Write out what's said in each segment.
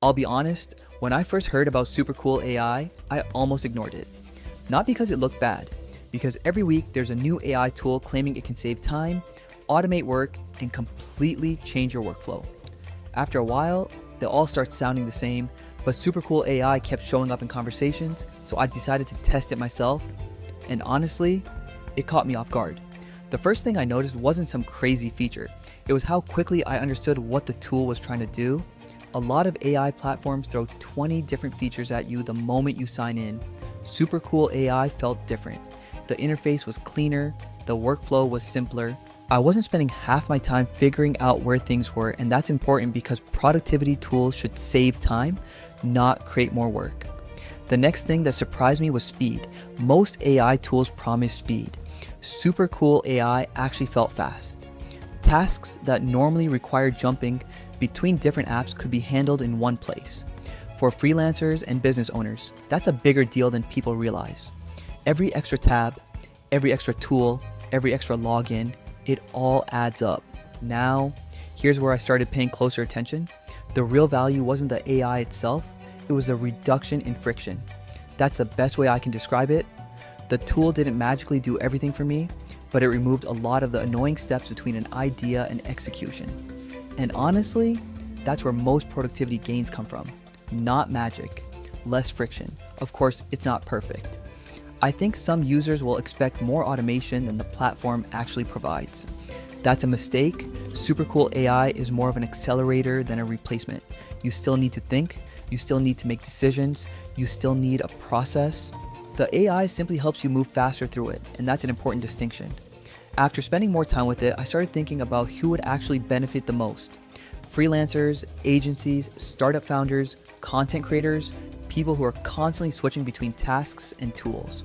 I'll be honest, when I first heard about Supercool AI, I almost ignored it. Not because it looked bad, because every week there's a new AI tool claiming it can save time, automate work, and completely change your workflow. After a while, they all start sounding the same, but Supercool AI kept showing up in conversations, so I decided to test it myself, and honestly, it caught me off guard. The first thing I noticed wasn't some crazy feature, it was how quickly I understood what the tool was trying to do. A lot of AI platforms throw 20 different features at you the moment you sign in. Supercool AI felt different. The interface was cleaner, the workflow was simpler. I wasn't spending half my time figuring out where things were, and that's important because productivity tools should save time, not create more work. The next thing that surprised me was speed. Most AI tools promise speed. Supercool AI actually felt fast. Tasks that normally require jumping between different apps could be handled in one place. For freelancers and business owners, that's a bigger deal than people realize. Every extra tab, every extra tool, every extra login, it all adds up. Now, here's where I started paying closer attention. The real value wasn't the AI itself, it was the reduction in friction. That's the best way I can describe it. The tool didn't magically do everything for me, but it removed a lot of the annoying steps between an idea and execution. And honestly, that's where most productivity gains come from. Not magic, less friction. Of course, it's not perfect. I think some users will expect more automation than the platform actually provides. That's a mistake. Supercool AI is more of an accelerator than a replacement. You still need to think, you still need to make decisions, you still need a process. The AI simply helps you move faster through it, and that's an important distinction. After spending more time with it, I started thinking about who would actually benefit the most. Freelancers, agencies, startup founders, content creators, people who are constantly switching between tasks and tools.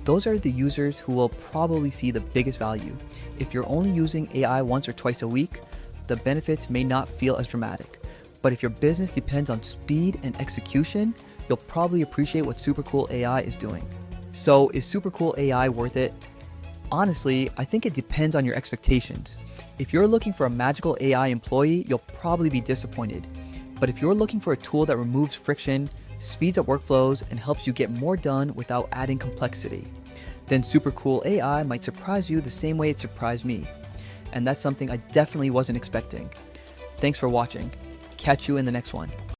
Those are the users who will probably see the biggest value. If you're only using AI once or twice a week, the benefits may not feel as dramatic. But if your business depends on speed and execution, you'll probably appreciate what Supercool AI is doing. So is Supercool AI worth it? Honestly, I think it depends on your expectations. If you're looking for a magical AI employee, you'll probably be disappointed. But if you're looking for a tool that removes friction, speeds up workflows, and helps you get more done without adding complexity, then Supercool AI might surprise you the same way it surprised me. And that's something I definitely wasn't expecting. Thanks for watching. Catch you in the next one.